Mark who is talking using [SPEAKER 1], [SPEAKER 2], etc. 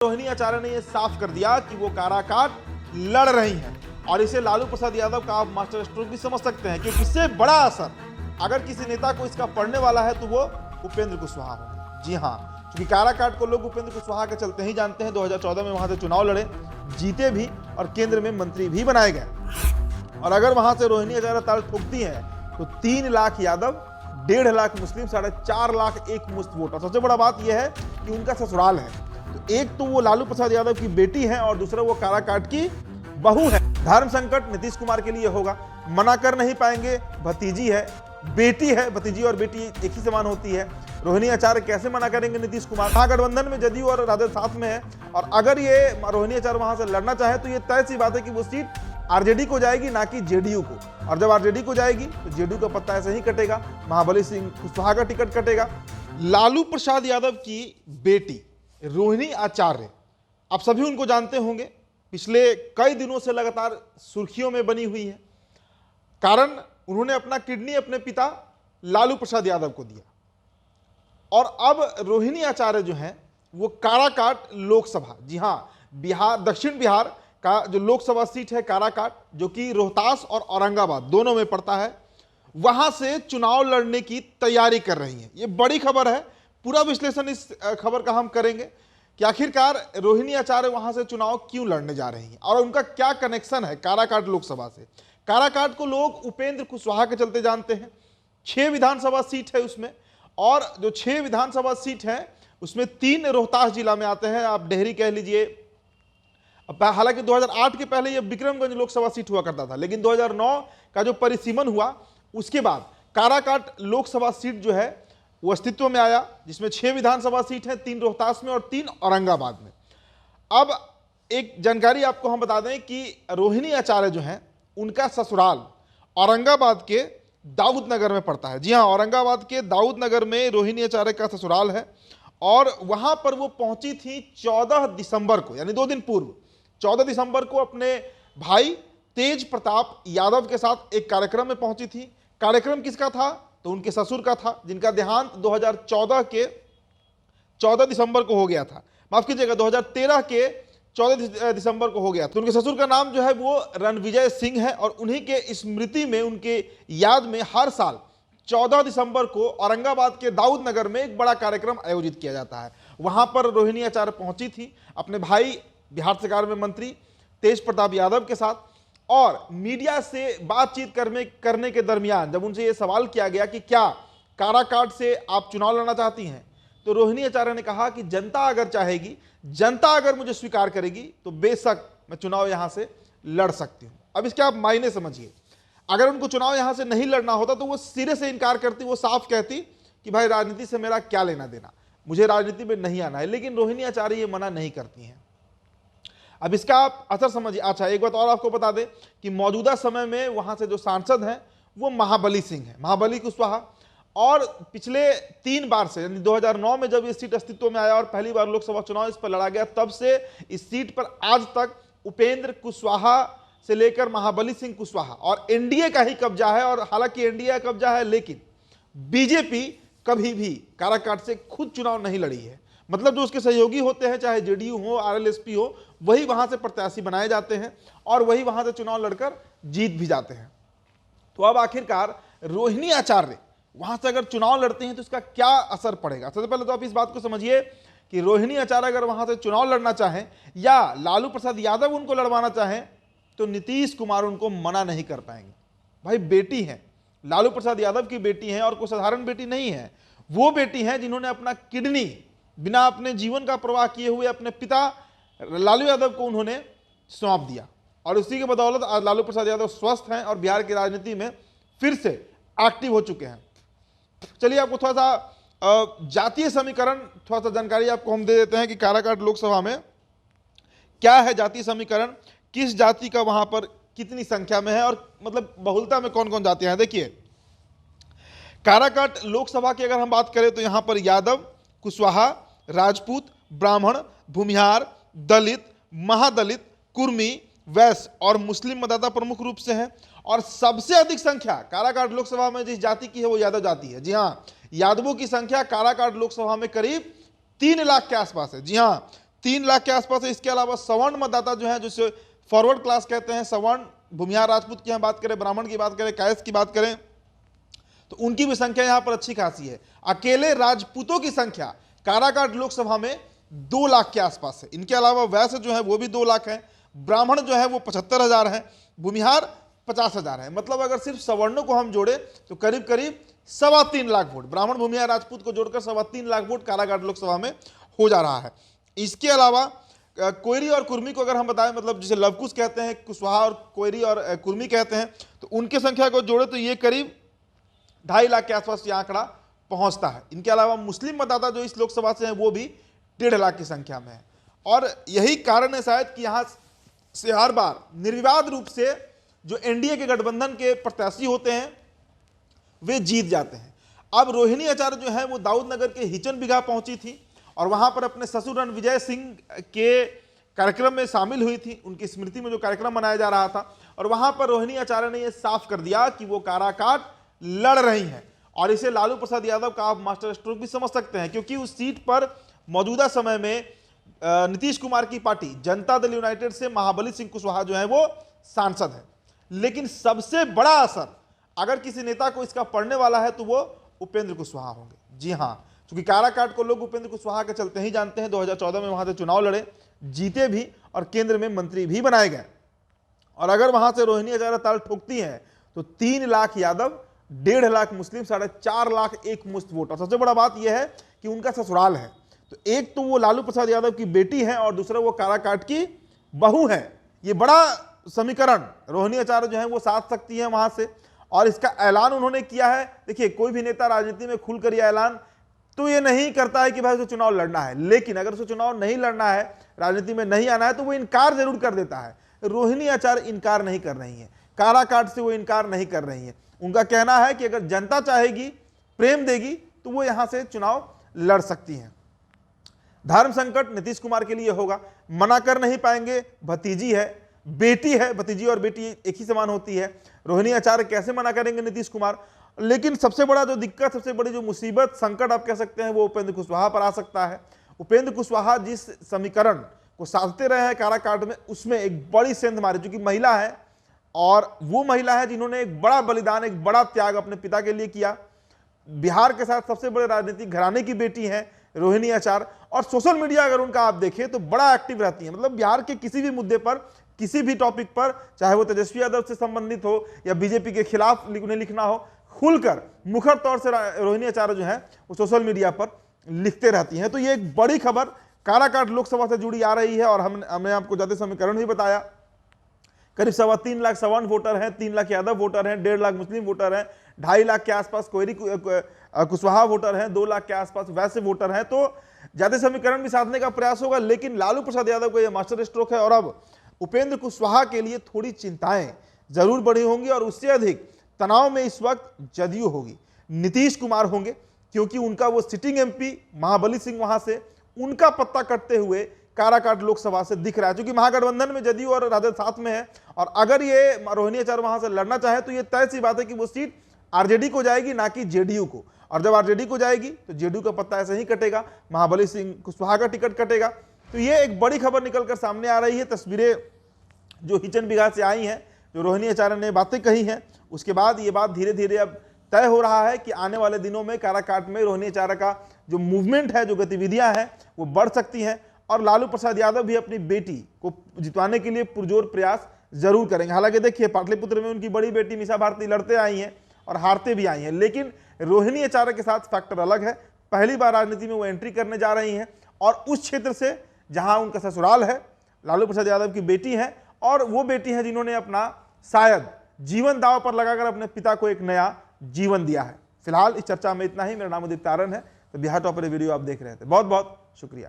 [SPEAKER 1] रोहिणी आचार्य ने यह साफ कर दिया कि वो काराकाट लड़ रही हैं और इसे लालू प्रसाद यादव का आप मास्टर स्ट्रोक भी समझ सकते हैं, क्योंकि इससे बड़ा असर अगर किसी नेता को इसका पड़ने वाला है तो वो उपेंद्र कुशवाहा होंगे। जी हाँ, क्योंकि काराकाट को लोग उपेंद्र कुशवाहा के चलते ही जानते हैं। 2014 में वहां से चुनाव लड़े, जीते भी और केंद्र में मंत्री भी बनाए गए। और अगर वहां से रोहिणी आचार्य ताल ठोकती हैं तो 3 लाख यादव, 1.5 लाख मुस्लिम, 4.5 लाख एक मुश्त वोट। और सबसे बड़ा बात यह है कि उनका ससुराल है, तो एक तो वो लालू प्रसाद यादव की बेटी है और दूसरा वो काराकाट की बहू है। धर्म संकट नीतीश कुमार के लिए होगा, मना कर नहीं पाएंगे। भतीजी है, बेटी है, भतीजी और बेटी एक ही समान होती है। रोहिणी आचार्य कैसे मना करेंगे नीतीश कुमार? महागठबंधन में जदयू और राजद साथ में है और अगर ये रोहिणी आचार्य वहां से लड़ना चाहे तो ये तय सी बात है कि वो सीट आरजेडी को जाएगी, ना कि जेडीयू को। और जब आरजेडी को जाएगी तो जेडीयू का पत्ता ऐसे ही कटेगा, महाबली सिंह कुशवाहा का टिकट कटेगा। लालू प्रसाद यादव की बेटी रोहिणी आचार्य, आप सभी उनको जानते होंगे, पिछले कई दिनों से लगातार सुर्खियों में बनी हुई है। कारण उन्होंने अपना किडनी अपने पिता लालू प्रसाद यादव को दिया। और अब रोहिणी आचार्य जो हैं वो काराकाट लोकसभा, जी हां, बिहार, दक्षिण बिहार का जो लोकसभा सीट है काराकाट, जो कि रोहतास और औरंगाबाद दोनों में पड़ता है, वहां से चुनाव लड़ने की तैयारी कर रही है। ये बड़ी खबर है। पूरा विश्लेषण इस खबर का हम करेंगे कि आखिरकार रोहिणी आचार्य वहां से चुनाव क्यों लड़ने जा रही हैं और उनका क्या कनेक्शन है काराकाट लोकसभा से। काराकाट को लोग उपेंद्र कुशवाहा के चलते जानते हैं। 6 विधानसभा सीट है उसमें, और जो 6 विधानसभा सीट है उसमें 3 रोहतास जिला में आते हैं, आप डेहरी कह लीजिए। हालांकि 2008 के पहले यह विक्रमगंज लोकसभा सीट हुआ करता था, लेकिन 2009 का जो परिसीमन हुआ उसके बाद काराकाट लोकसभा सीट जो है वो अस्तित्व में आया, जिसमें 6 विधानसभा सीट है, 3 रोहतास में और 3 औरंगाबाद में। अब एक जानकारी आपको हम बता दें कि रोहिणी आचार्य जो हैं उनका ससुराल औरंगाबाद के दाऊद नगर में पड़ता है। जी हाँ, औरंगाबाद के दाऊद नगर में रोहिणी आचार्य का ससुराल है और वहां पर वो पहुंची थी 14 दिसंबर को, यानी 2 दिन पूर्व, 14 दिसंबर को अपने भाई तेज प्रताप यादव के साथ एक कार्यक्रम में पहुंची थी। कार्यक्रम किसका था? तो उनके ससुर का था, जिनका देहांत 2014 के 14 दिसंबर को हो गया था। माफ कीजिएगा, 2013 के 14 दिसंबर को हो गया। तो उनके ससुर का नाम जो है वो रणविजय सिंह है और उन्हीं के स्मृति में, उनके याद में हर साल 14 दिसंबर को औरंगाबाद के दाऊद नगर में एक बड़ा कार्यक्रम आयोजित किया जाता है। वहां पर रोहिणी आचार्य पहुंची थी अपने भाई बिहार सरकार में मंत्री तेज प्रताप यादव के साथ। और मीडिया से बातचीत करने के दरमियान जब उनसे यह सवाल किया गया कि क्या काराकाट से आप चुनाव लड़ना चाहती हैं, तो रोहिणी आचार्य ने कहा कि जनता अगर चाहेगी, जनता अगर मुझे स्वीकार करेगी तो बेशक मैं चुनाव यहां से लड़ सकती हूं। अब इसके आप मायने समझिए। अगर उनको चुनाव यहां से नहीं लड़ना होता तो वो सिरे से इनकार करती, वो साफ कहती कि भाई राजनीति से मेरा क्या लेना देना, मुझे राजनीति में नहीं आना है। लेकिन रोहिणी आचार्य ये मना नहीं करती हैं। अब इसका आप असर समझिए। अच्छा, एक बात और आपको बता दें कि मौजूदा समय में वहां से जो सांसद हैं वो महाबली सिंह है, महाबली कुशवाहा। और पिछले 3 बार से, यानी 2009 में जब ये सीट अस्तित्व में आया और पहली बार लोकसभा चुनाव इस पर लड़ा गया, तब से इस सीट पर आज तक उपेंद्र कुशवाहा से लेकर महाबली सिंह कुशवाहा और एनडीए का ही कब्जा है। और हालांकि एनडीए का कब्जा है, लेकिन बीजेपी कभी भी काराकाट से खुद चुनाव नहीं लड़ी है। मतलब जो उसके सहयोगी होते हैं, चाहे जेडीयू हो, आरएलएसपी हो, वही वहां से प्रत्याशी बनाए जाते हैं और वही वहां से चुनाव लड़कर जीत भी जाते हैं। तो अब आखिरकार रोहिणी आचार्य वहां से अगर चुनाव लड़ते हैं तो इसका क्या असर पड़ेगा? सबसे पहले तो आप इस बात को समझिए कि रोहिणी आचार्य अगर वहां से चुनाव लड़ना चाहें या लालू प्रसाद यादव उनको लड़वाना चाहें तो नीतीश कुमार उनको मना नहीं कर पाएंगे। भाई बेटी है, लालू प्रसाद यादव की बेटी है और कोई साधारण बेटी नहीं है। वो बेटी है जिन्होंने अपना किडनी बिना अपने जीवन का प्रवाह किए हुए अपने पिता लालू यादव को उन्होंने सौंप दिया और उसी के बदौलत आज लालू प्रसाद यादव स्वस्थ हैं और बिहार की राजनीति में फिर से एक्टिव हो चुके हैं। चलिए आपको थोड़ा सा जातीय समीकरण, थोड़ा सा जानकारी आपको हम दे देते हैं कि काराकाट लोकसभा में क्या है जातीय समीकरण, किस जाति का वहां पर कितनी संख्या में है और मतलब बहुलता में कौन कौन जातियां हैं। देखिए, काराकाट लोकसभा की अगर हम बात करें तो यहां पर यादव, कुशवाहा, राजपूत, ब्राह्मण, भूमिहार, दलित, महादलित, कुर्मी, वैश्य और मुस्लिम मतदाता प्रमुख रूप से हैं। और सबसे अधिक संख्या काराकाट लोकसभा में जिस जाति की है वो यादव जाति है। जी हाँ, यादवों की संख्या काराकाट लोकसभा में करीब 3 लाख के आसपास है। जी हाँ, 3 लाख के आसपास है। इसके अलावा सवर्ण मतदाता जो है, जिसे फॉरवर्ड क्लास कहते हैं, सवर्ण, भूमिहार राजपूत की हम बात करें, ब्राह्मण की बात करें, कायस्थ की बात करें, तो उनकी भी संख्या यहां पर अच्छी खासी है। अकेले राजपूतों की संख्या काराकाट लोकसभा में 2 लाख के आसपास है। इनके अलावा वैश्य जो है वो भी 2 लाख है, ब्राह्मण जो है वो 75,000 है, भूमिहार 50,000 है। मतलब अगर सिर्फ सवर्णों को हम जोड़े तो करीब करीब 3.25 लाख वोट, ब्राह्मण, भूमिहार, राजपूत को जोड़कर 3.25 लाख वोट काराकाट लोकसभा में हो जा रहा है। इसके अलावा कोयरी और कुर्मी को अगर हम बताएं, मतलब जिसे लवकुश कहते हैं, कुशवाहा और कोयरी और कुर्मी कहते हैं, तो उनकी संख्या को जोड़े तो ये करीब 2.5 लाख के आसपास ये आंकड़ा पहुंचता है। इनके अलावा मुस्लिम मतदाता जो इस लोकसभा से हैं वो भी 1.5 लाख की संख्या में है। और यही कारण है शायद कि यहाँ से हर बार निर्विवाद रूप से जो एनडीए के गठबंधन के प्रत्याशी होते हैं वे जीत जाते हैं। अब रोहिणी आचार्य जो है वो दाऊदनगर के हिचन बिघा पहुंची थी और वहां पर अपने ससुर रणविजय सिंह के कार्यक्रम में शामिल हुई थी, उनकी स्मृति में जो कार्यक्रम मनाया जा रहा था। और वहां पर रोहिणी आचार्य ने यह साफ कर दिया कि वो काराकाट लड़ रही हैं और इसे लालू प्रसाद यादव का आप मास्टर स्ट्रोक भी समझ सकते हैं, क्योंकि उस सीट पर मौजूदा समय में नीतीश कुमार की पार्टी जनता दल यूनाइटेड से महाबली सिंह कुशवाहा जो है वो सांसद है। लेकिन सबसे बड़ा असर अगर किसी नेता को इसका पड़ने वाला है तो वो उपेंद्र कुशवाहा होंगे। जी हाँ, क्योंकि काराकाट को लोग उपेंद्र कुशवाहा के चलते ही जानते हैं। 2014 में वहां से चुनाव लड़े, जीते भी और केंद्र में मंत्री भी बनाए गए। और अगर वहां से रोहिणी आचार्य ताल ठोकती हैं तो 3 लाख यादव, 1.5 लाख मुस्लिम, 4.5 लाख एक मुश्त वोट। और सबसे बड़ा बात यह है कि उनका ससुराल है, तो एक तो वो लालू प्रसाद यादव की बेटी है और दूसरा वो काराकाट की बहू है। ये बड़ा समीकरण रोहिणी आचार्य जो है वो साध सकती है वहां से, और इसका ऐलान उन्होंने किया है। देखिए, कोई भी नेता राजनीति में खुलकर यह ऐलान तो ये नहीं करता है कि भाई उसे चुनाव लड़ना है, लेकिन अगर उसे चुनाव नहीं लड़ना है, राजनीति में नहीं आना है, तो वो इनकार जरूर कर देता है। रोहिणी आचार्य इनकार नहीं कर रही है, काराकाट से वो इनकार नहीं कर रही है। उनका कहना है कि अगर जनता चाहेगी, प्रेम देगी, तो वो यहां से चुनाव लड़ सकती हैं। धर्म संकट नीतीश कुमार के लिए होगा, मना कर नहीं पाएंगे। भतीजी है, बेटी है, भतीजी और बेटी एक ही समान होती है। रोहिणी आचार्य कैसे मना करेंगे नीतीश कुमार? लेकिन सबसे बड़ा जो दिक्कत, सबसे बड़ी जो मुसीबत, संकट आप कह सकते हैं, वो उपेंद्र कुशवाहा पर आ सकता है। उपेंद्र कुशवाहा जिस समीकरण को साधते रहे हैं काराकाट में, उसमें एक बड़ी सेंध मारी, चूंकि महिला है और वो महिला है जिन्होंने एक बड़ा बलिदान, एक बड़ा त्याग अपने पिता के लिए किया। बिहार के साथ सबसे बड़े राजनीतिक घराने की बेटी है रोहिणी आचार्य, और सोशल मीडिया अगर उनका आप देखें तो बड़ा एक्टिव रहती है। मतलब बिहार के किसी भी मुद्दे पर, किसी भी टॉपिक पर, चाहे वो तेजस्वी यादव से संबंधित हो या बीजेपी के खिलाफ उन्हें लिखना हो, खुलकर मुखर तौर से रोहिणी आचार्य जो है वो सोशल मीडिया पर लिखते रहती हैं। तो ये एक बड़ी खबर काराकाट लोकसभा से जुड़ी आ रही है। और हमने आपको ज्यादा समीकरण भी बताया। करीब 3.25 लाख सवर्ण वोटर हैं, 3 लाख यादव वोटर हैं, 1.5 लाख मुस्लिम वोटर हैं, 2.5 लाख के आसपास कोयरी कुशवाहा वोटर हैं, 2 लाख के आसपास वैसे वोटर हैं। तो ज्यादा समीकरण भी साधने का प्रयास होगा, लेकिन लालू प्रसाद यादव को यह मास्टर स्ट्रोक है। और अब उपेंद्र कुशवाहा के लिए थोड़ी चिंताएं जरूर बढ़ी होंगी और उससे अधिक तनाव में इस वक्त जदयू होगी, नीतीश कुमार होंगे, क्योंकि उनका वो सिटिंग एमपी महाबली सिंह वहां से उनका पत्ता कटते हुए काराकाट लोकसभा से दिख रहा है। क्योंकि महागठबंधन में जदयू और राजद साथ में है, और अगर ये रोहिणी आचार्य वहां से लड़ना चाहे तो ये तय सी बात है कि वो सीट आरजेडी को जाएगी, ना कि जेडीयू को। और जब आरजेडी को जाएगी तो जेडीयू का पत्ता ऐसे ही कटेगा, महाबली सिंह कुशवाहा का टिकट कटेगा। तो ये एक बड़ी खबर निकलकर सामने आ रही है। तस्वीरें जो हिचन बिघा से आई हैं, जो रोहिणी आचार्य ने बातें कही हैं, उसके बाद ये बात धीरे धीरे अब तय हो रहा है कि आने वाले दिनों में काराकाट में रोहिणी आचार्य का जो मूवमेंट है, जो गतिविधियां हैं, वो बढ़ सकती हैं। और लालू प्रसाद यादव भी अपनी बेटी को जितवाने के लिए पुरजोर प्रयास जरूर करेंगे। हालांकि देखिए, पाटलिपुत्र में उनकी बड़ी बेटी मीसा भारती लड़ते आई हैं और हारते भी आई हैं, लेकिन रोहिणी आचार्य के साथ फैक्टर अलग है। पहली बार राजनीति में वो एंट्री करने जा रही हैं और उस क्षेत्र से जहां उनका ससुराल है, लालू प्रसाद यादव की बेटी है, और वो बेटी है जिन्होंने अपना शायद जीवन दांव पर लगाकर अपने पिता को एक नया जीवन दिया है। फिलहाल इस चर्चा में इतना ही। मेरा नाम उदित तारन है। तो बिहार टॉपर वीडियो आप देख रहे थे। बहुत बहुत शुक्रिया।